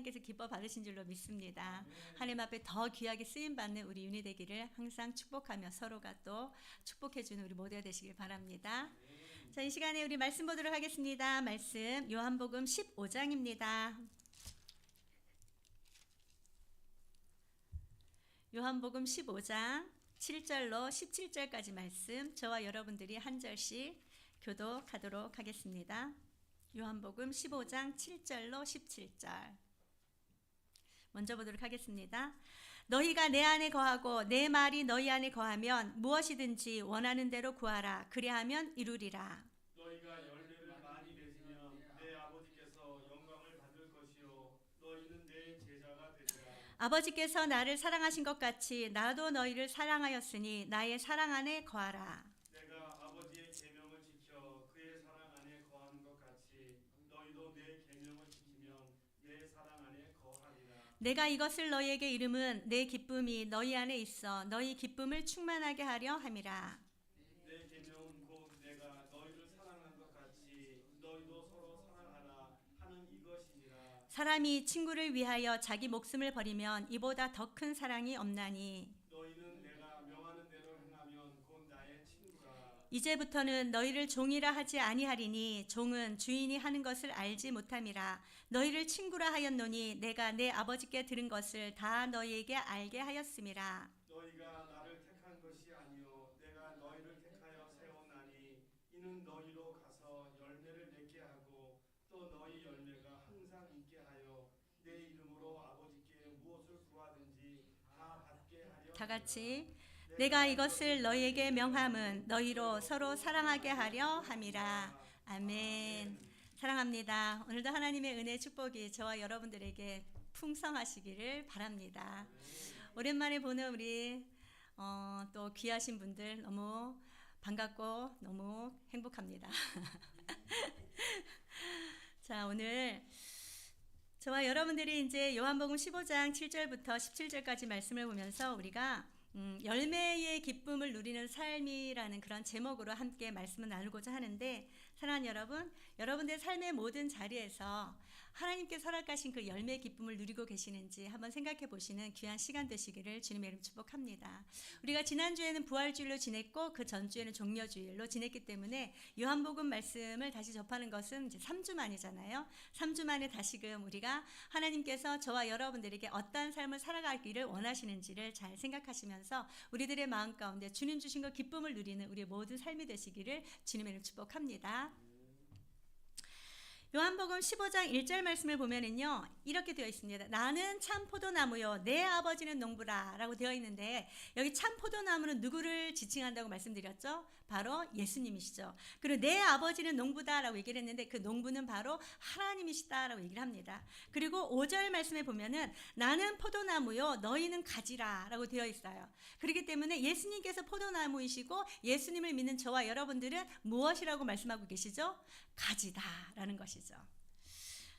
하나님께서 기뻐 받으신 줄로 믿습니다. 하나님 앞에 더 귀하게 쓰임 받는 우리 윤희 되기를 항상 축복하며 서로가 또 축복해 주는 우리 모두가 되시길 바랍니다. 자, 이 시간에 우리 말씀 보도록 하겠습니다. 말씀 요한복음 15장입니다. 요한복음 15장 7절로 17절까지 말씀 저와 여러분들이 한 절씩 교독하도록 하겠습니다. 요한복음 15장 7절로 17절 먼저 보도록 하겠습니다. 너희가 내 안에 거하고 내 말이 너희 안에 거하면 무엇이든지 원하는 대로 구하라. 그리하면 이루리라. 너희가 열매를 많이 맺으면 내 아버지께서 영광을 받을 것이요 너희는 내 제자가 되리라. 아버지께서 나를 사랑하신 것 같이 나도 너희를 사랑하였으니 나의 사랑 안에 거하라. 내가 아버지의 계명을 지켜 그의 사랑 안에 거하는 것 같이 너희도 내 계명을 지키면 내 사랑 안에 거하리라. 내가 이것을 너희에게 이름은 내 기쁨이 너희 안에 있어 너희 기쁨을 충만하게 하려 함이라. 내 계명은 곧 내가 너희를 사랑한 것 같이 너희도 서로 사랑하라 하는 이것이니라. 사람이 친구를 위하여 자기 목숨을 버리면 이보다 더 큰 사랑이 없나니 너희는 내가 명하는 대로 행하면 곧 나의 친구라. 이제부터는 너희를 종이라 하지 아니하리니 종은 주인이 하는 것을 알지 못함이라. 너희를 친구라 하였노니 내가 내 아버지께 들은 것을 다 너희에게 알게 하였음이라. 너희가 나를 택한 것이 아니요 내가 너희를 택하여 세웠나니 이는 너희로 가서 열매를 맺게 하고 또 너희 열매가 항상 있게 하여 내 이름으로 아버지께 무엇을 구하든지 다 받게 하려 다 같이 내가 이것을 너희에게 명함은 너희로 서로 사랑하게 하려 함이라. 아멘. 사랑합니다. 오늘도 하나님의 은혜 축복이 저와 여러분들에게 풍성하시기를 바랍니다. 오랜만에 보는 우리 또 귀하신 분들 너무 반갑고 너무 행복합니다. 자, 오늘 저와 여러분들이 이제 요한복음 15장 7절부터 17절까지 말씀을 보면서 우리가 열매의 기쁨을 누리는 삶이라는 그런 제목으로 함께 말씀을 나누고자 하는데, 사랑하는 여러분, 여러분들의 삶의 모든 자리에서 하나님께서 허락하신 그 열매의 기쁨을 누리고 계시는지 한번 생각해 보시는 귀한 시간 되시기를 주님의 이름 축복합니다. 우리가 지난주에는 부활주일로 지냈고 그 전주에는 종려주일로 지냈기 때문에 요한복음 말씀을 다시 접하는 것은 이제 3주 만이잖아요. 3주 만에 다시금 우리가 하나님께서 저와 여러분들에게 어떠한 삶을 살아가기를 원하시는지를 잘 생각하시면서 우리들의 마음 가운데 주님 주신 그 기쁨을 누리는 우리의 모든 삶이 되시기를 주님의 이름 축복합니다. 요한복음 15장 1절 말씀을 보면은요, 이렇게 되어 있습니다. 나는 참 포도나무요 내 아버지는 농부라 라고 되어 있는데, 여기 참 포도나무는 누구를 지칭한다고 말씀드렸죠? 바로 예수님이시죠. 그리고 내 아버지는 농부다 라고 얘기를 했는데, 그 농부는 바로 하나님이시다 라고 얘기를 합니다. 그리고 5절 말씀에 보면은 나는 포도나무요 너희는 가지라 라고 되어 있어요. 그렇기 때문에 예수님께서 포도나무이시고 예수님을 믿는 저와 여러분들은 무엇이라고 말씀하고 계시죠? 가지다 라는 것이죠.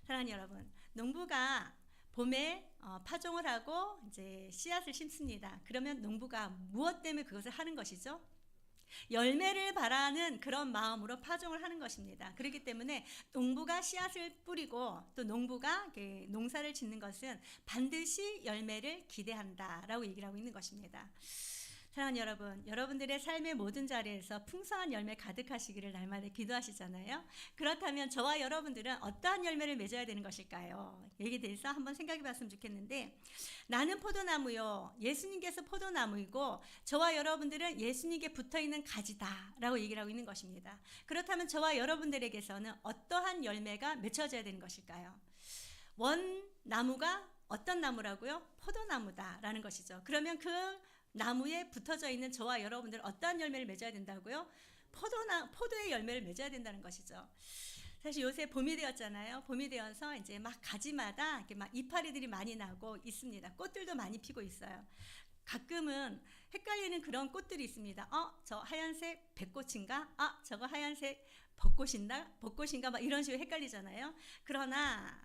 사랑하는 여러분, 농부가 봄에 파종을 하고 이제 씨앗을 심습니다. 그러면 농부가 무엇 때문에 그것을 하는 것이죠? 열매를 바라는 그런 마음으로 파종을 하는 것입니다. 그렇기 때문에 농부가 씨앗을 뿌리고 또 농부가 농사를 짓는 것은 반드시 열매를 기대한다라고 얘기를 하고 있는 것입니다. 사랑하는 여러분, 여러분들의 삶의 모든 자리에서 풍성한 열매 가득하시기를 날마다 기도하시잖아요. 그렇다면 저와 여러분들은 어떠한 열매를 맺어야 되는 것일까요? 여기에 대해서 한번 생각해 봤으면 좋겠는데, 나는 포도나무요 예수님께서 포도나무이고 저와 여러분들은 예수님께 붙어있는 가지다 라고 얘기를 하고 있는 것입니다. 그렇다면 저와 여러분들에게서는 어떠한 열매가 맺혀져야 되는 것일까요? 원나무가 어떤 나무라고요? 포도나무다 라는 것이죠. 그러면 그 나무에 붙어져 있는 저와 여러분들 어떠한 열매를 맺어야 된다고요? 포도의 열매를 맺어야 된다는 것이죠. 사실 요새 봄이 되었잖아요. 봄이 되어서 이제 막 가지마다 이렇게 막 이파리들이 많이 나고 있습니다. 꽃들도 많이 피고 있어요. 가끔은 헷갈리는 그런 꽃들이 있습니다. 저 하얀색 백꽃인가? 저거 하얀색 벚꽃인가? 막 이런 식으로 헷갈리잖아요. 그러나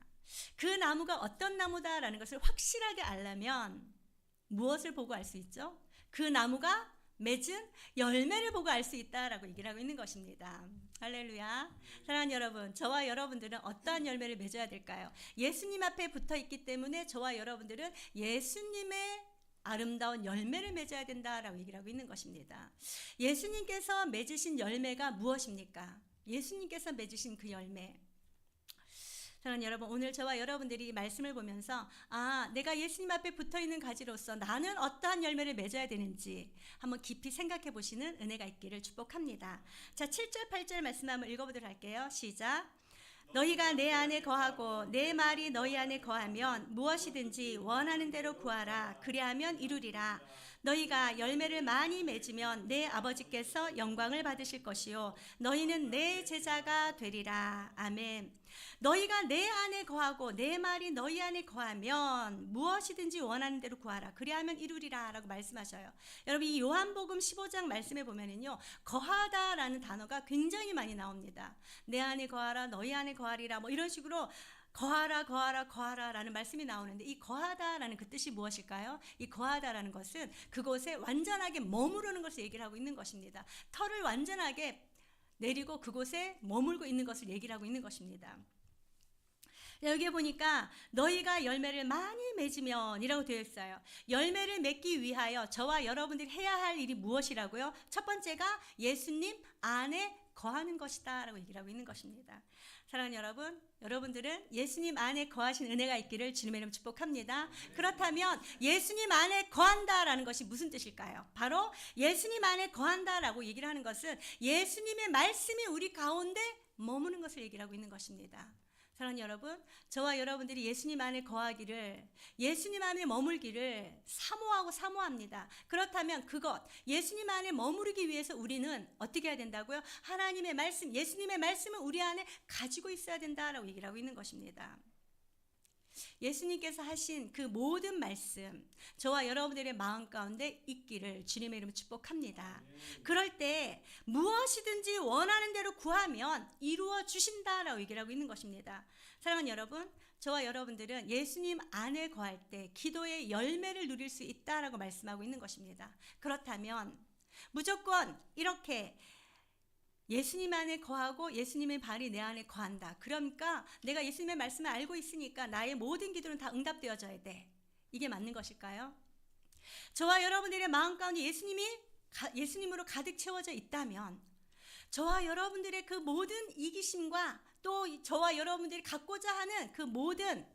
그 나무가 어떤 나무다라는 것을 확실하게 알려면 무엇을 보고 알 수 있죠? 그 나무가 맺은 열매를 보고 알 수 있다라고 얘기를 하고 있는 것입니다. 할렐루야. 사랑하는 여러분, 저와 여러분들은 어떠한 열매를 맺어야 될까요? 예수님 앞에 붙어 있기 때문에 저와 여러분들은 예수님의 아름다운 열매를 맺어야 된다라고 얘기를 하고 있는 것입니다. 예수님께서 맺으신 열매가 무엇입니까? 예수님께서 맺으신 그 열매. 사랑하는 여러분, 오늘 저와 여러분들이 말씀을 보면서 내가 예수님 앞에 붙어있는 가지로서 나는 어떠한 열매를 맺어야 되는지 한번 깊이 생각해 보시는 은혜가 있기를 축복합니다. 자, 7절 8절 말씀 한번 읽어보도록 할게요. 시작. 너희가 내 안에 거하고 내 말이 너희 안에 거하면 무엇이든지 원하는 대로 구하라. 그리하면 이루리라. 너희가 열매를 많이 맺으면 내 아버지께서 영광을 받으실 것이요 너희는 내 제자가 되리라. 아멘. 너희가 내 안에 거하고 내 말이 너희 안에 거하면 무엇이든지 원하는 대로 구하라. 그리하면 이루리라 라고 말씀하셔요. 여러분, 이 요한복음 15장 말씀에 보면은요, 거하다라는 단어가 굉장히 많이 나옵니다. 내 안에 거하라, 너희 안에 거하리라, 뭐 이런 식으로 거하라 거하라 거하라 라는 말씀이 나오는데, 이 거하다라는 그 뜻이 무엇일까요? 이 거하다라는 것은 그곳에 완전하게 머무르는 것을 얘기를 하고 있는 것입니다. 털을 완전하게 내리고 그곳에 머물고 있는 것을 얘기를 하고 있는 것입니다. 여기에 보니까 너희가 열매를 많이 맺으면 이라고 되어 있어요. 열매를 맺기 위하여 저와 여러분들이 해야 할 일이 무엇이라고요? 첫 번째가 예수님 안에 거하는 것이다 라고 얘기를 하고 있는 것입니다. 사랑하는 여러분, 여러분들은 예수님 안에 거하신 은혜가 있기를 주님의 이름 축복합니다. 그렇다면 예수님 안에 거한다라는 것이 무슨 뜻일까요? 바로 예수님 안에 거한다라고 얘기를 하는 것은 예수님의 말씀이 우리 가운데 머무는 것을 얘기를 하고 있는 것입니다. 사랑하는 여러분, 저와 여러분들이 예수님 안에 거하기를, 예수님 안에 머물기를 사모합니다. 그렇다면 그것, 예수님 안에 머무르기 위해서 우리는 어떻게 해야 된다고요? 하나님의 말씀, 예수님의 말씀을 우리 안에 가지고 있어야 된다라고 얘기를 하고 있는 것입니다. 예수님께서 하신 그 모든 말씀, 저와 여러분들의 마음 가운데 있기를 주님의 이름으로 축복합니다. 그럴 때 무엇이든지 원하는 대로 구하면 이루어 주신다라고 얘기를 하고 있는 것입니다. 사랑하는 여러분, 저와 여러분들은 예수님 안에 거할 때 기도의 열매를 누릴 수 있다라고 말씀하고 있는 것입니다. 그렇다면 무조건 이렇게 예수님 안에 거하고 예수님의 발이 내 안에 거한다. 그러니까 내가 예수님의 말씀을 알고 있으니까 나의 모든 기도는 다 응답되어져야 돼. 이게 맞는 것일까요? 저와 여러분들의 마음 가운데 예수님으로 가득 채워져 있다면 저와 여러분들의 그 모든 이기심과 또 저와 여러분들이 갖고자 하는 그 모든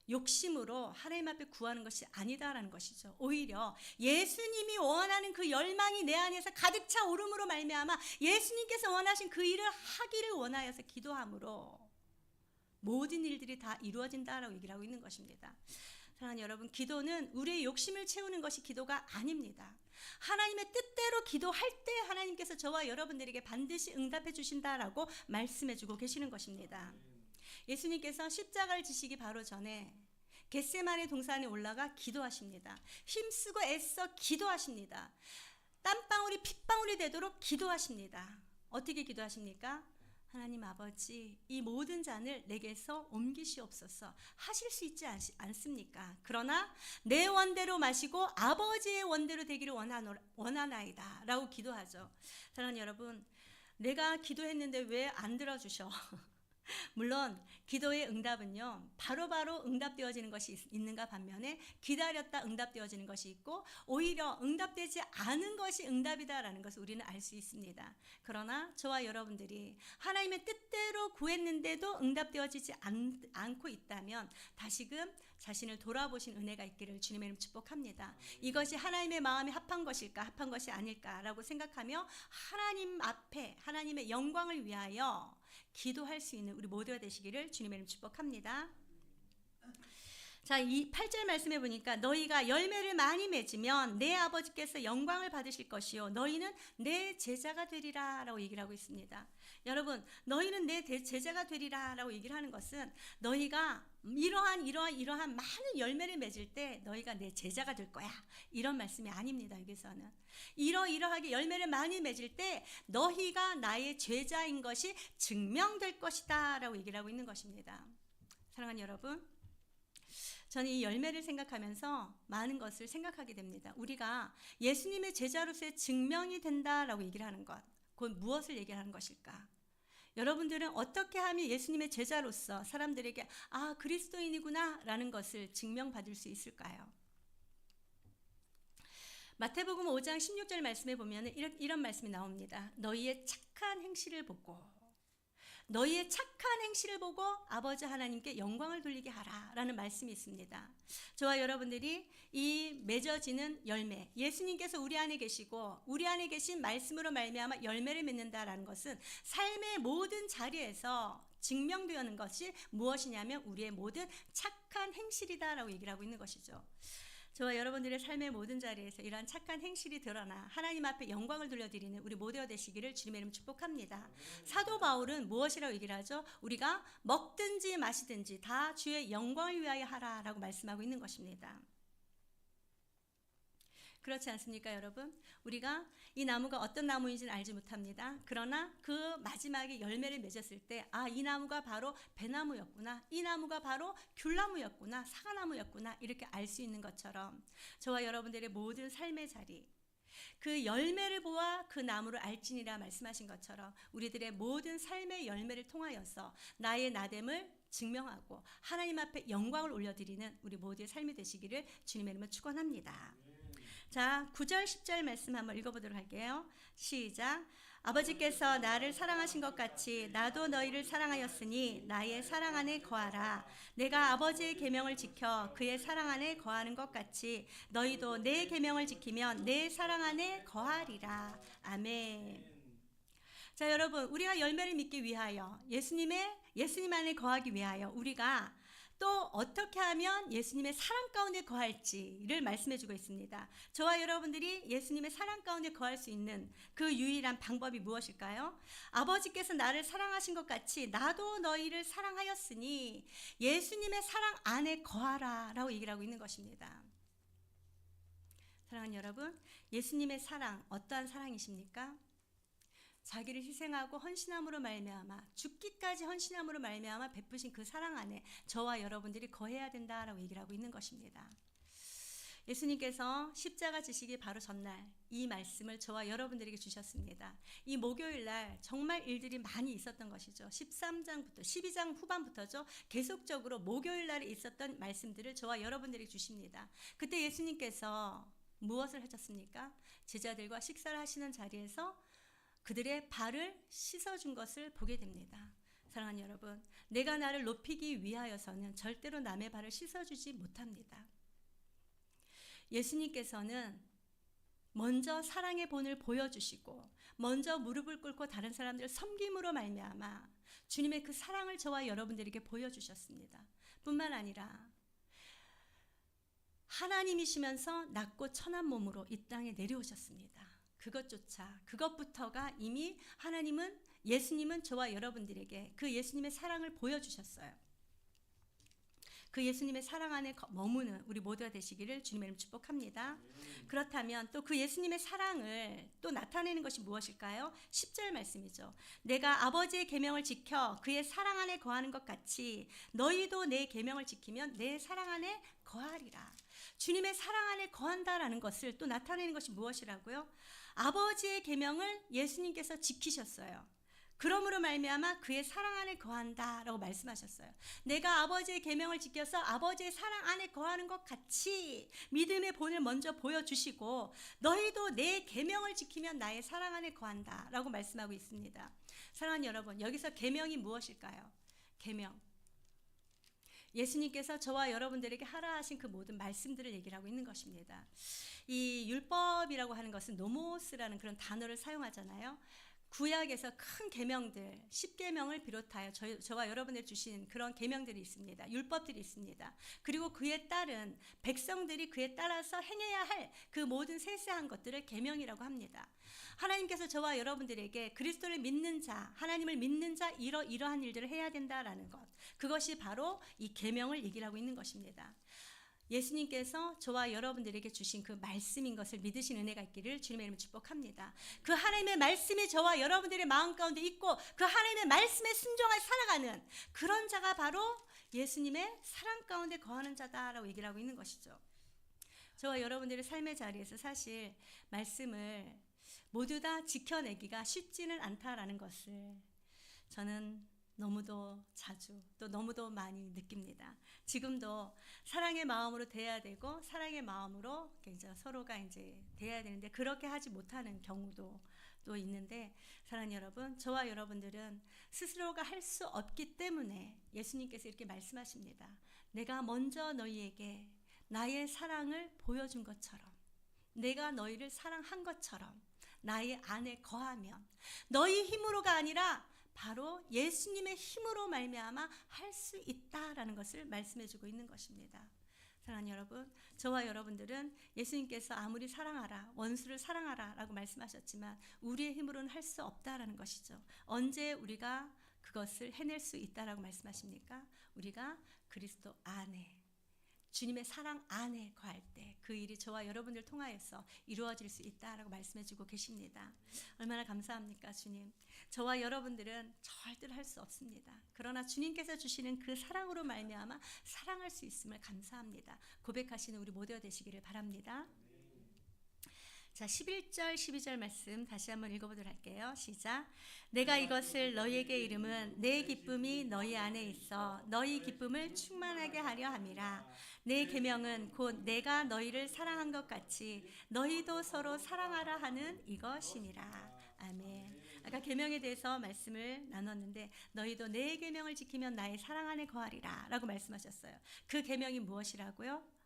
욕심으로 하나님 앞에 구하는 것이 아니다라는 것이죠. 오히려 예수님이 원하는 그 열망이 내 안에서 가득 차 오름으로 말미암아 예수님께서 원하신 그 일을 하기를 원하여서 기도함으로 모든 일들이 다 이루어진다라고 얘기를 하고 있는 것입니다. 사랑하는 여러분, 기도는 우리의 욕심을 채우는 것이 기도가 아닙니다. 하나님의 뜻대로 기도할 때 하나님께서 저와 여러분들에게 반드시 응답해 주신다라고 말씀해 주고 계시는 것입니다. 예수님께서 십자가를 지시기 바로 전에 겟세마네 동산에 올라가 기도하십니다. 힘쓰고 애써 기도하십니다. 땀방울이 핏방울이 되도록 기도하십니다. 어떻게 기도하십니까? 하나님 아버지, 이 모든 잔을 내게서 옮기시옵소서. 하실 수 있지 않습니까? 그러나 내 원대로 마시고 아버지의 원대로 되기를 원하나이다 라고 기도하죠. 사랑하는 여러분, 내가 기도했는데 왜 안 들어주셔? 물론 기도의 응답은요, 바로바로 응답되어지는 것이 있는가 반면에 기다렸다 응답되어지는 것이 있고, 오히려 응답되지 않은 것이 응답이다라는 것을 우리는 알 수 있습니다. 그러나 저와 여러분들이 하나님의 뜻대로 구했는데도 응답되어지지 않고 있다면 다시금 자신을 돌아보신 은혜가 있기를 주님의 이름 축복합니다. 이것이 하나님의 마음에 합한 것일까, 합한 것이 아닐까라고 생각하며 하나님 앞에 하나님의 영광을 위하여 기도할 수 있는 우리 모두가 되시기를 주님의 이름 축복합니다. 자, 이 8절 말씀해 보니까 너희가 열매를 많이 맺으면 내 아버지께서 영광을 받으실 것이요 너희는 내 제자가 되리라 라고 얘기를 하고 있습니다. 여러분, 너희는 내 제자가 되리라 라고 얘기를 하는 것은 너희가 이러한 많은 열매를 맺을 때 너희가 내 제자가 될 거야, 이런 말씀이 아닙니다. 여기서는 이러하게 열매를 많이 맺을 때 너희가 나의 제자인 것이 증명될 것이다 라고 얘기를 하고 있는 것입니다. 사랑하는 여러분, 저는 이 열매를 생각하면서 많은 것을 생각하게 됩니다. 우리가 예수님의 제자로서의 증명이 된다라고 얘기를 하는 것, 곧 무엇을 얘기하는 것일까? 여러분들은 어떻게 하면 예수님의 제자로서 사람들에게 아, 그리스도인이구나 라는 것을 증명받을 수 있을까요? 마태복음 5장 16절 말씀에 보면 이런 말씀이 나옵니다. 너희의 착한 행실을 보고 아버지 하나님께 영광을 돌리게 하라 라는 말씀이 있습니다. 저와 여러분들이 이 맺어지는 열매, 예수님께서 우리 안에 계시고 우리 안에 계신 말씀으로 말미암아 열매를 맺는다라는 것은 삶의 모든 자리에서 증명되는 것이 무엇이냐면 우리의 모든 착한 행실이다라고 얘기를 하고 있는 것이죠. 저와 여러분들의 삶의 모든 자리에서 이러한 착한 행실이 드러나 하나님 앞에 영광을 돌려드리는 우리 모두가 되시기를 주님의 이름 축복합니다. 사도 바울은 무엇이라고 얘기를 하죠? 우리가 먹든지 마시든지 다 주의 영광을 위하여 하라라고 말씀하고 있는 것입니다. 그렇지 않습니까, 여러분? 우리가 이 나무가 어떤 나무인지는 알지 못합니다. 그러나 그 마지막에 열매를 맺었을 때 아, 이 나무가 바로 배나무였구나, 이 나무가 바로 귤나무였구나, 사과나무였구나 이렇게 알 수 있는 것처럼 저와 여러분들의 모든 삶의 자리, 그 열매를 보아 그 나무를 알지니라 말씀하신 것처럼 우리들의 모든 삶의 열매를 통하여서 나의 나됨을 증명하고 하나님 앞에 영광을 올려드리는 우리 모두의 삶이 되시기를 주님의 이름으로 축원합니다. 자, 9절 10절 말씀 한번 읽어보도록 할게요. 시작. 아버지께서 나를 사랑하신 것 같이 나도 너희를 사랑하였으니 나의 사랑 안에 거하라. 내가 아버지의 계명을 지켜 그의 사랑 안에 거하는 것 같이 너희도 내 계명을 지키면 내 사랑 안에 거하리라. 아멘. 자, 여러분, 우리가 열매를 맺기 위하여 예수님 안에 거하기 위하여 우리가 또 어떻게 하면 예수님의 사랑 가운데 거할지를 말씀해 주고 있습니다. 저와 여러분들이 예수님의 사랑 가운데 거할 수 있는 그 유일한 방법이 무엇일까요? 아버지께서 나를 사랑하신 것 같이 나도 너희를 사랑하였으니 예수님의 사랑 안에 거하라 라고 얘기를 하고 있는 것입니다. 사랑하는 여러분, 예수님의 사랑 어떠한 사랑이십니까? 자기를 희생하고 헌신함으로 말미암아 죽기까지 헌신함으로 말미암아 베푸신 그 사랑 안에 저와 여러분들이 거해야 된다라고 얘기를 하고 있는 것입니다. 예수님께서 십자가 지시기 바로 전날 이 말씀을 저와 여러분들에게 주셨습니다. 이 목요일 날 정말 일들이 많이 있었던 것이죠. 13장부터 12장 후반부터죠. 계속적으로 목요일 날에 있었던 말씀들을 저와 여러분들에게 주십니다. 그때 예수님께서 무엇을 하셨습니까? 제자들과 식사를 하시는 자리에서 그들의 발을 씻어준 것을 보게 됩니다. 사랑하는 여러분, 내가 나를 높이기 위하여서는 절대로 남의 발을 씻어주지 못합니다. 예수님께서는 먼저 사랑의 본을 보여주시고 먼저 무릎을 꿇고 다른 사람들을 섬김으로 말미암아 주님의 그 사랑을 저와 여러분들에게 보여주셨습니다. 뿐만 아니라 하나님이시면서 낮고 천한 몸으로 이 땅에 내려오셨습니다. 그것부터가 이미 예수님은 저와 여러분들에게 그 예수님의 사랑을 보여주셨어요. 그 예수님의 사랑 안에 머무는 우리 모두가 되시기를 주님의 이름으로 축복합니다. 그렇다면 또 그 예수님의 사랑을 또 나타내는 것이 무엇일까요? 10절 말씀이죠. 내가 아버지의 계명을 지켜 그의 사랑 안에 거하는 것 같이 너희도 내 계명을 지키면 내 사랑 안에 거하리라. 주님의 사랑 안에 거한다라는 것을 또 나타내는 것이 무엇이라고요? 아버지의 계명을 예수님께서 지키셨어요. 그러므로 말미암아 그의 사랑 안에 거한다라고 말씀하셨어요. 내가 아버지의 계명을 지켜서 아버지의 사랑 안에 거하는 것 같이 믿음의 본을 먼저 보여주시고 너희도 내 계명을 지키면 나의 사랑 안에 거한다라고 말씀하고 있습니다. 사랑하는 여러분, 여기서 계명이 무엇일까요? 계명, 예수님께서 저와 여러분들에게 하라 하신 그 모든 말씀들을 얘기를 하고 있는 것입니다. 이 율법이라고 하는 것은 노모스라는 그런 단어를 사용하잖아요. 구약에서 큰 계명들, 10계명을 비롯하여 저와 여러분들 주신 그런 계명들이 있습니다. 율법들이 있습니다. 그리고 그에 따른 백성들이 그에 따라서 행해야 할 그 모든 세세한 것들을 계명이라고 합니다. 하나님께서 저와 여러분들에게 그리스도를 믿는 자, 하나님을 믿는 자 이러한 일들을 해야 된다라는 것, 그것이 바로 이 계명을 얘기를 하고 있는 것입니다. 예수님께서 저와 여러분들에게 주신 그 말씀인 것을 믿으신 은혜가 있기를 주님의 이름으로 축복합니다. 그 하나님의 말씀이 저와 여러분들의 마음 가운데 있고 그 하나님의 말씀에 순종하여 살아가는 그런 자가 바로 예수님의 사랑 가운데 거하는 자다라고 얘기를 하고 있는 것이죠. 저와 여러분들의 삶의 자리에서 사실 말씀을 모두 다 지켜내기가 쉽지는 않다라는 것을 저는 너무도 자주 또 너무도 많이 느낍니다. 지금도 사랑의 마음으로 대해야 되고 사랑의 마음으로 이제 서로가 이제 대해야 되는데 그렇게 하지 못하는 경우도 또 있는데, 사랑하는 여러분, 저와 여러분들은 스스로가 할 수 없기 때문에 예수님께서 이렇게 말씀하십니다. 내가 먼저 너희에게 나의 사랑을 보여준 것처럼, 내가 너희를 사랑한 것처럼 나의 안에 거하면 너희 힘으로가 아니라 바로 예수님의 힘으로 말미암아 할 수 있다라는 것을 말씀해주고 있는 것입니다. 사랑하는 여러분, 저와 여러분들은 예수님께서 아무리 사랑하라, 원수를 사랑하라 라고 말씀하셨지만 우리의 힘으로는 할 수 없다라는 것이죠. 언제 우리가 그것을 해낼 수 있다라고 말씀하십니까? 우리가 그리스도 안에, 주님의 사랑 안에 거할 때 그 일이 저와 여러분들 통하여서 이루어질 수 있다라고 말씀해주고 계십니다. 얼마나 감사합니까, 주님. 저와 여러분들은 절대로 할 수 없습니다. 그러나 주님께서 주시는 그 사랑으로 말미암아 사랑할 수 있음을 감사합니다. 고백하시는 우리 모두가 되시기를 바랍니다. 자, 11절 12절 말씀 다시 한번 읽어보도록 할게요. 시작. 내가 이것을 너희에게 이름은 내 기쁨이 너희 안에 있어 너희 기쁨을 충만하게 하려 함이라. 내 계명은 곧 내가 너희를 사랑한 것 같이 너희도 서로 사랑하라 하는 이것이니라. 아멘. 아까 계명에 대해서 말씀을 나눴는데 너희도 내 계명을 지키면 나의 사랑 안에 거하리라 라고 말씀하셨어요. 그 계명이 무엇이라고요?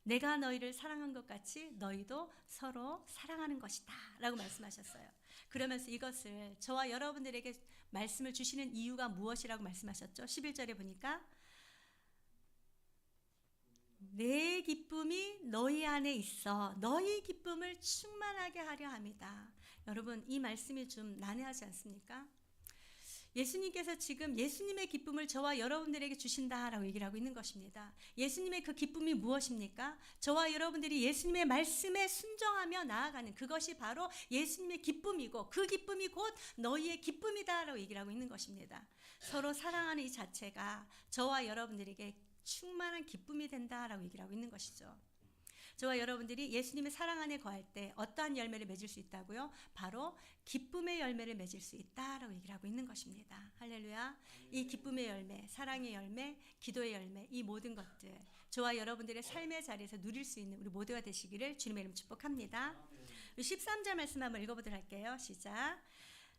내가 너희를 사랑한 것 같이 너희도 서로 사랑하는 것이다 라고 말씀하셨어요. 그러면서 이것을 저와 여러분들에게 말씀을 주시는 이유가 무엇이라고 말씀하셨죠? 11절에 보니까 내 기쁨이 너희 안에 있어 너희 기쁨을 충만하게 하려 함이다. 여러분, 이 말씀이 좀 난해하지 않습니까? 예수님께서 지금 예수님의 기쁨을 저와 여러분들에게 주신다라고 얘기를 하고 있는 것입니다. 예수님의 그 기쁨이 무엇입니까? 저와 여러분들이 예수님의 말씀에 순종하며 나아가는 그것이 바로 예수님의 기쁨이고 그 기쁨이 곧 너희의 기쁨이다라고 얘기를 하고 있는 것입니다. 서로 사랑하는 이 자체가 저와 여러분들에게 충만한 기쁨이 된다라고 얘기를 하고 있는 것이죠. 저와 여러분들이 예수님의 사랑 안에 거할 때 어떠한 열매를 맺을 수 있다고요? 바로 기쁨의 열매를 맺을 수 있다라고 얘기를 하고 있는 것입니다. 할렐루야. 이 기쁨의 열매, 사랑의 열매, 기도의 열매, 이 모든 것들 저와 여러분들의 삶의 자리에서 누릴 수 있는 우리 모두가 되시기를 주님의 이름 축복합니다. 13절 말씀 한번 읽어보도록 할게요. 시작.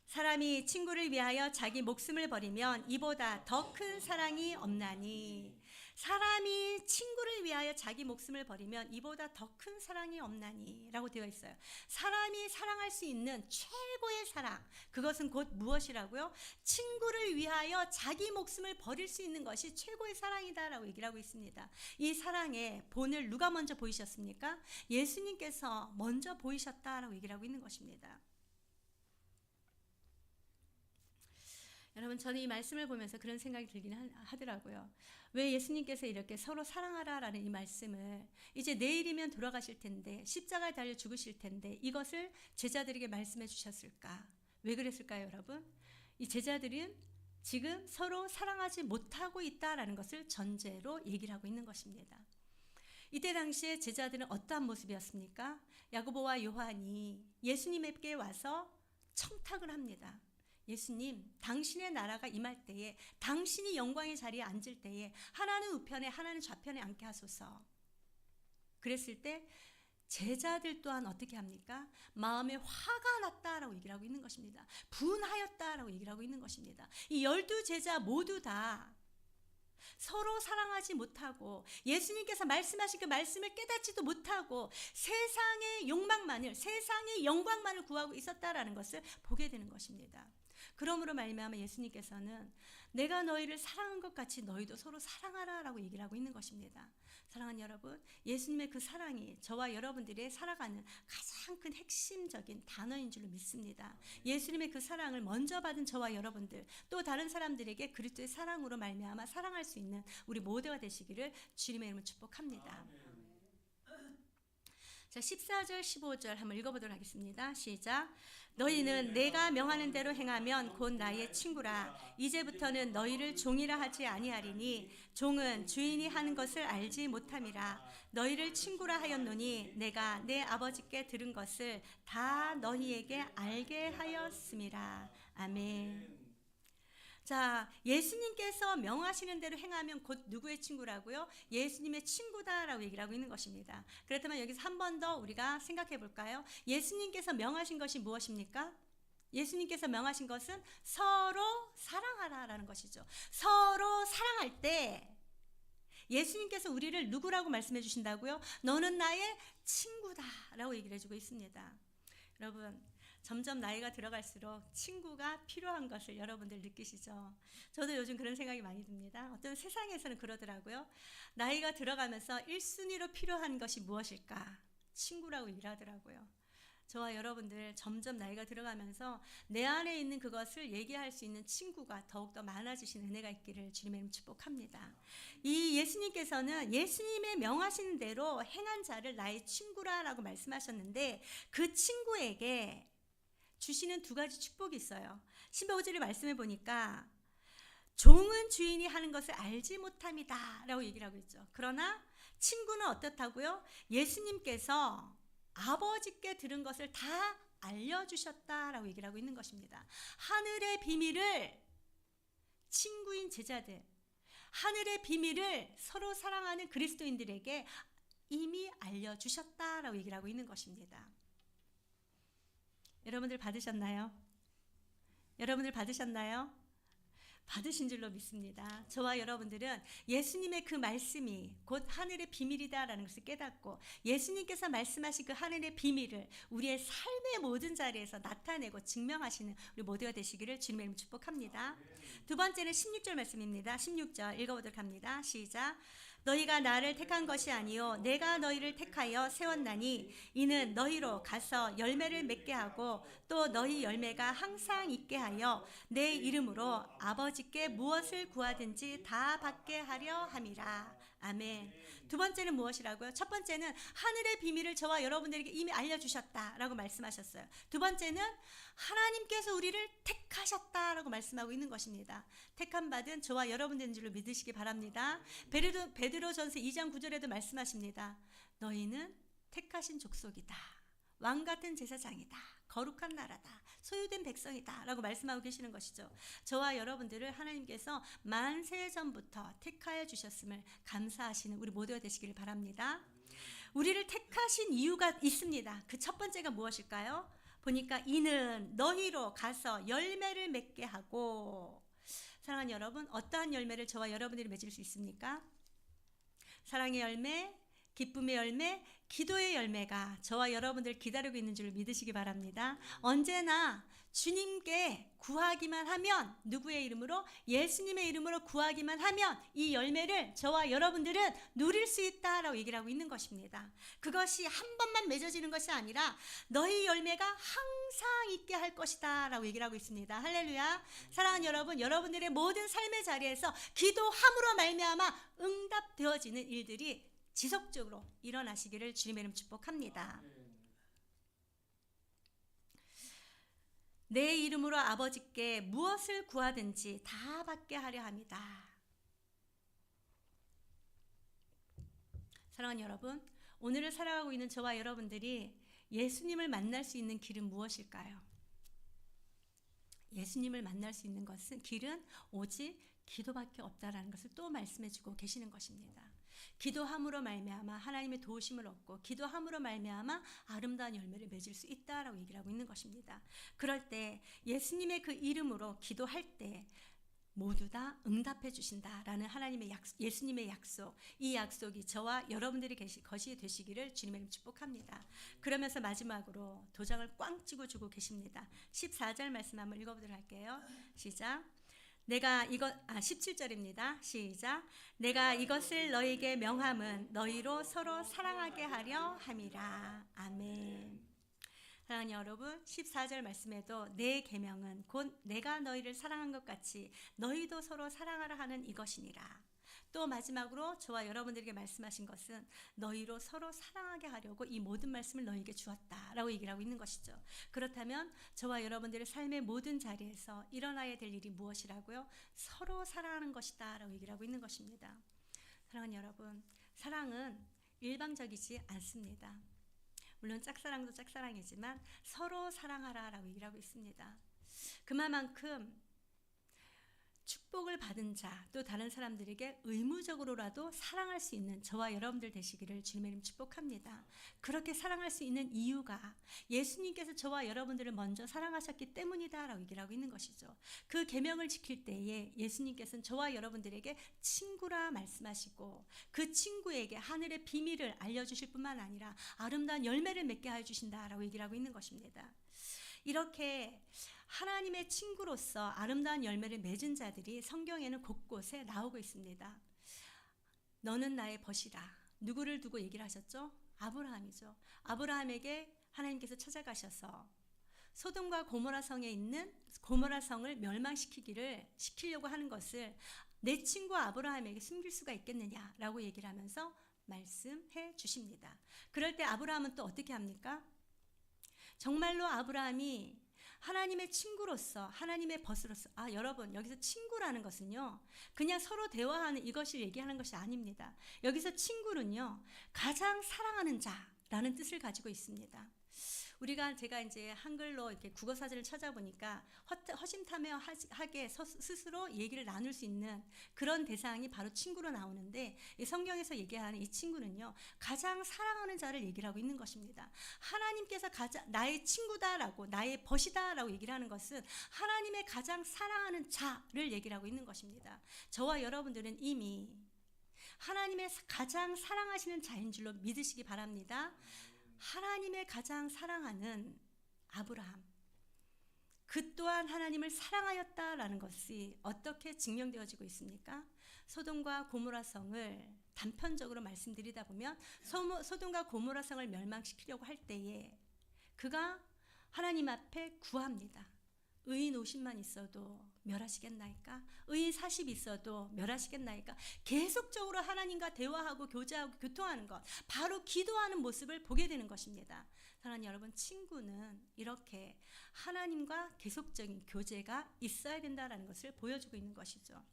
사람이 친구를 위하여 자기 목숨을 버리면 이보다 더 큰 사랑이 없나니. 사람이 친구를 위하여 자기 목숨을 버리면 이보다 더 큰 사랑이 없나니 라고 되어 있어요. 사람이 사랑할 수 있는 최고의 사랑, 그것은 곧 무엇이라고요? 친구를 위하여 자기 목숨을 버릴 수 있는 것이 최고의 사랑이다 라고 얘기를 하고 있습니다. 이 사랑의 본을 누가 먼저 보이셨습니까? 예수님께서 먼저 보이셨다라고 얘기를 하고 있는 것입니다. 여러분, 저는 이 말씀을 보면서 그런 생각이 들긴 하더라고요. 왜 예수님께서 이렇게 서로 사랑하라라는 이 말씀을 이제 내일이면 돌아가실 텐데 십자가에 달려 죽으실 텐데 이것을 제자들에게 말씀해 주셨을까? 왜 그랬을까요, 여러분? 이 제자들은 지금 서로 사랑하지 못하고 있다라는 것을 전제로 얘기를 하고 있는 것입니다. 이때 당시에 제자들은 어떠한 모습이었습니까? 야고보와 요한이 예수님에게 와서 청탁을 합니다. 예수님, 당신의 나라가 임할 때에, 당신이 영광의 자리에 앉을 때에 하나는 우편에 하나는 좌편에 앉게 하소서. 그랬을 때 제자들 또한 어떻게 합니까? 마음에 화가 났다라고 얘기를 하고 있는 것입니다. 분하였다라고 얘기를 하고 있는 것입니다. 이 12제자 모두 다 서로 사랑하지 못하고 예수님께서 말씀하신 그 말씀을 깨닫지도 못하고 세상의 욕망만을, 세상의 영광만을 구하고 있었다라는 것을 보게 되는 것입니다. 그러므로 말미암아 예수님께서는 내가 너희를 사랑한 것 같이 너희도 서로 사랑하라 라고 얘기를 하고 있는 것입니다. 사랑하는 여러분, 예수님의 그 사랑이 저와 여러분들이 살아가는 가장 큰 핵심적인 단어인 줄로 믿습니다. 예수님의 그 사랑을 먼저 받은 저와 여러분들, 또 다른 사람들에게 그리스도의 사랑으로 말미암아 사랑할 수 있는 우리 모두가 되시기를 주님의 이름으로 축복합니다. 자, 14절 15절 한번 읽어보도록 하겠습니다. 시작. 너희는 내가 명하는 대로 행하면 곧 나의 친구라. 이제부터는 너희를 종이라 하지 아니하리니 종은 주인이 하는 것을 알지 못함이라. 너희를 친구라 하였노니 내가 내 아버지께 들은 것을 다 너희에게 알게 하였음이라. 아멘. 자, 예수님께서 명하시는 대로 행하면 곧 누구의 친구라고요? 예수님의 친구다라고 얘기를 하고 있는 것입니다. 그렇다면 여기서 한 번 더 우리가 생각해 볼까요? 예수님께서 명하신 것이 무엇입니까? 예수님께서 명하신 것은 서로 사랑하라라는 것이죠. 서로 사랑할 때 예수님께서 우리를 누구라고 말씀해 주신다고요? 너는 나의 친구다라고 얘기를 해주고 있습니다. 여러분, 점점 나이가 들어갈수록 친구가 필요한 것을 여러분들 느끼시죠? 저도 요즘 그런 생각이 많이 듭니다. 어떤 세상에서는 그러더라고요. 나이가 들어가면서 1순위로 필요한 것이 무엇일까? 친구라고 얘기를 하더라고요. 저와 여러분들 점점 나이가 들어가면서 내 안에 있는 그것을 얘기할 수 있는 친구가 더욱더 많아지시는 은혜가 있기를 주님의 이름 축복합니다. 이 예수님께서는 예수님의 명하시는 대로 행한 자를 나의 친구라라고 말씀하셨는데 그 친구에게 주시는 두 가지 축복이 있어요. 15절의 말씀을 보니까 종은 주인이 하는 것을 알지 못함이다 라고 얘기를 하고 있죠. 그러나 친구는 어떻다고요? 예수님께서 아버지께 들은 것을 다 알려주셨다라고 얘기를 하고 있는 것입니다. 하늘의 비밀을 친구인 제자들, 하늘의 비밀을 서로 사랑하는 그리스도인들에게 이미 알려주셨다라고 얘기를 하고 있는 것입니다. 여러분들 받으셨나요? 여러분들 받으셨나요? 받으신 줄로 믿습니다. 저와 여러분들은 예수님의 그 말씀이 곧 하늘의 비밀이다라는 것을 깨닫고 예수님께서 말씀하신 그 하늘의 비밀을 우리의 삶의 모든 자리에서 나타내고 증명하시는 우리 모두가 되시기를 주님의 이름으로 축복합니다. 두 번째는 16절 말씀입니다. 16절 읽어보도록 합니다. 시작. 너희가 나를 택한 것이 아니요 내가 너희를 택하여 세웠나니 이는 너희로 가서 열매를 맺게 하고 또 너희 열매가 항상 있게 하여 내 이름으로 아버지께 무엇을 구하든지 다 받게 하려 함이라. 아멘. 두 번째는 무엇이라고요? 첫 번째는 하늘의 비밀을 저와 여러분들에게 이미 알려주셨다라고 말씀하셨어요. 두 번째는 하나님께서 우리를 택하셨다라고 말씀하고 있는 것입니다. 택함 받은 저와 여러분들인 줄로 믿으시기 바랍니다. 베드로전서 2장 9절에도 말씀하십니다. 너희는 택하신 족속이다. 왕 같은 제사장이다. 거룩한 나라다. 소유된 백성이다 라고 말씀하고 계시는 것이죠. 저와 여러분들을 하나님께서 만세 전부터 택하여 주셨음을 감사하시는 우리 모두가 되시기를 바랍니다. 우리를 택하신 이유가 있습니다. 그 첫 번째가 무엇일까요? 보니까 이는 너희로 가서 열매를 맺게 하고. 사랑하는 여러분, 어떠한 열매를 저와 여러분들이 맺을 수 있습니까? 사랑의 열매, 기쁨의 열매, 기도의 열매가 저와 여러분들 기다리고 있는 줄 믿으시기 바랍니다. 언제나 주님께 구하기만 하면, 누구의 이름으로? 예수님의 이름으로 구하기만 하면 이 열매를 저와 여러분들은 누릴 수 있다라고 얘기를 하고 있는 것입니다. 그것이 한 번만 맺어지는 것이 아니라 너희 열매가 항상 있게 할 것이다 라고 얘기를 하고 있습니다. 할렐루야. 사랑하는 여러분, 여러분들의 모든 삶의 자리에서 기도함으로 말미암아 응답되어지는 일들이 지속적으로 일어나시기를 주님의 이름 축복합니다. 내 이름으로 아버지께 무엇을 구하든지 다 받게 하려 합니다. 사랑하는 여러분, 오늘을 살아가고 있는 저와 여러분들이 예수님을 만날 수 있는 길은 무엇일까요? 예수님을 만날 수 있는 것은 길은 오직 기도밖에 없다라는 것을 또 말씀해주고 계시는 것입니다. 기도함으로 말미암아 하나님의 도우심을 얻고 기도함으로 말미암아 아름다운 열매를 맺을 수 있다라고 얘기를 하고 있는 것입니다. 그럴 때 예수님의 그 이름으로 기도할 때 모두 다 응답해 주신다라는 하나님의 예수님의 약속, 이 약속이 저와 여러분들이 것이 되시기를 주님의 이름 축복합니다. 그러면서 마지막으로 도장을 꽝 찍어 주고 계십니다. 14절 말씀 한번 읽어보도록 할게요. 시작. 17절입니다. 시작. 내가 이것을 너희에게 명함은 너희로 서로 사랑하게 하려 함이라. 아멘. 사랑하는 여러분, 14절 말씀에도 내 계명은 곧 내가 너희를 사랑한 것 같이 너희도 서로 사랑하라 하는 이것이니라. 또 마지막으로 저와 여러분들에게 말씀하신 것은 너희로 서로 사랑하게 하려고 이 모든 말씀을 너희에게 주었다라고 얘기를 하고 있는 것이죠. 그렇다면 저와 여러분들의 삶의 모든 자리에서 일어나야 될 일이 무엇이라고요? 서로 사랑하는 것이다 라고 얘기를 하고 있는 것입니다. 사랑하는 여러분, 사랑은 일방적이지 않습니다. 물론 짝사랑도 짝사랑이지만 서로 사랑하라라고 얘기를 하고 있습니다. 그만큼 축복을 받은 자, 또 다른 사람들에게 의무적으로라도 사랑할 수 있는 저와 여러분들 되시기를 주님의 이름 축복합니다. 그렇게 사랑할 수 있는 이유가 예수님께서 저와 여러분들을 먼저 사랑하셨기 때문이다라고 얘기를 하고 있는 것이죠. 그 계명을 지킬 때에 예수님께서는 저와 여러분들에게 친구라 말씀하시고 그 친구에게 하늘의 비밀을 알려주실 뿐만 아니라 아름다운 열매를 맺게 해주신다라고 얘기를 하고 있는 것입니다. 이렇게 하나님의 친구로서 아름다운 열매를 맺은 자들이 성경에는 곳곳에 나오고 있습니다. 너는 나의 벗이라. 누구를 두고 얘기를 하셨죠? 아브라함이죠. 아브라함에게 하나님께서 찾아가셔서 소돔과 고모라 성에 있는 고모라 성을 멸망시키려고 하는 것을 내 친구 아브라함에게 숨길 수가 있겠느냐라고 얘기를 하면서 말씀해 주십니다. 그럴 때 아브라함은 또 어떻게 합니까? 정말로 아브라함이 하나님의 친구로서 하나님의 벗으로서 여러분 여기서 친구라는 것은요 그냥 서로 대화하는 이것을 얘기하는 것이 아닙니다. 여기서 친구는요 가장 사랑하는 자라는 뜻을 가지고 있습니다. 제가 이제 한글로 이렇게 국어 사전을 찾아보니까 허심탄회하게 스스로 얘기를 나눌 수 있는 그런 대상이 바로 친구로 나오는데 이 성경에서 얘기하는 이 친구는요 가장 사랑하는 자를 얘기를 하고 있는 것입니다. 하나님께서 나의 친구다라고 나의 벗이다라고 얘기를 하는 것은 하나님의 가장 사랑하는 자를 얘기를 하고 있는 것입니다. 저와 여러분들은 이미 하나님의 가장 사랑하시는 자인 줄로 믿으시기 바랍니다. 하나님의 가장 사랑하는 아브라함, 그 또한 하나님을 사랑하였다라는 것이 어떻게 증명되어지고 있습니까? 소돔과 고모라 성을 단편적으로 말씀드리다 보면 소돔과 고모라 성을 멸망시키려고 할 때에 그가 하나님 앞에 구합니다. 의인 50만 있어도 멸하시겠나이까? 의인 40 있어도 멸하시겠나이까? 계속적으로 하나님과 대화하고 교제하고 교통하는 것, 바로 기도하는 모습을 보게 되는 것입니다. 사랑하는 여러분, 친구는 이렇게 하나님과 계속적인 교제가 있어야 된다는 것을 보여주고 있는 것이죠.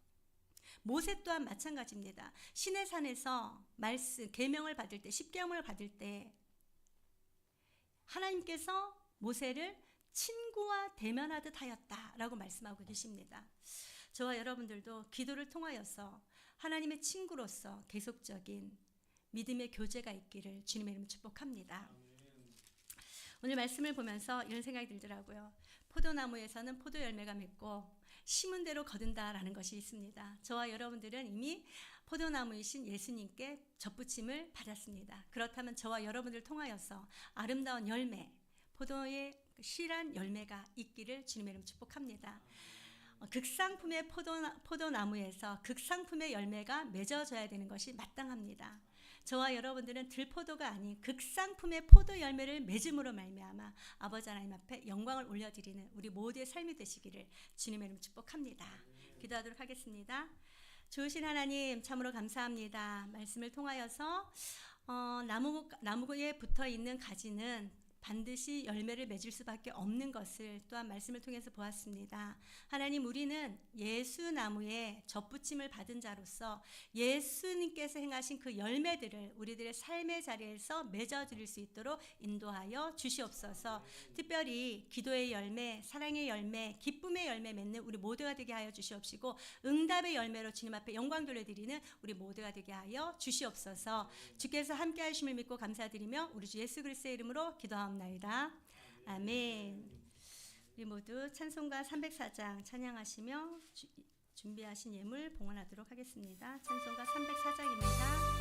모세 또한 마찬가지입니다. 시내산에서 계명을 받을 때, 십계명을 받을 때 하나님께서 모세를 친구와 대면하듯 하였다라고 말씀하고 계십니다. 저와 여러분들도 기도를 통하여서 하나님의 친구로서 계속적인 믿음의 교제가 있기를 주님의 이름으로 축복합니다. 오늘 말씀을 보면서 이런 생각이 들더라고요. 포도나무에서는 포도 열매가 맺고 심은 대로 거둔다라는 것이 있습니다. 저와 여러분들은 이미 포도나무이신 예수님께 접붙임을 받았습니다. 그렇다면 저와 여러분들 통하여서 아름다운 열매, 포도의 실한 열매가 있기를 주님의 이름으로 축복합니다. 극상품의 포도나무에서 극상품의 열매가 맺어져야 되는 것이 마땅합니다. 저와 여러분들은 들포도가 아닌 극상품의 포도 열매를 맺음으로 말미암아 아버지 하나님 앞에 영광을 올려드리는 우리 모두의 삶이 되시기를 주님의 이름으로 축복합니다. 기도하도록 하겠습니다. 좋으신 하나님 참으로 감사합니다. 말씀을 통하여서 나무에 붙어있는 가지는 반드시 열매를 맺을 수밖에 없는 것을 또한 말씀을 통해서 보았습니다. 하나님, 우리는 예수나무에 접붙임을 받은 자로서 예수님께서 행하신 그 열매들을 우리들의 삶의 자리에서 맺어드릴 수 있도록 인도하여 주시옵소서. 특별히 기도의 열매, 사랑의 열매, 기쁨의 열매 맺는 우리 모두가 되게 하여 주시옵시고 응답의 열매로 주님 앞에 영광 돌려드리는 우리 모두가 되게 하여 주시옵소서. 주께서 함께 하심을 믿고 감사드리며 우리 주 예수 그리스도의 이름으로 기도합니다. 아멘. 우리 모두 찬송가 304장 찬양하시며 준비하신 예물 봉헌하도록 하겠습니다. 찬송가 304장입니다.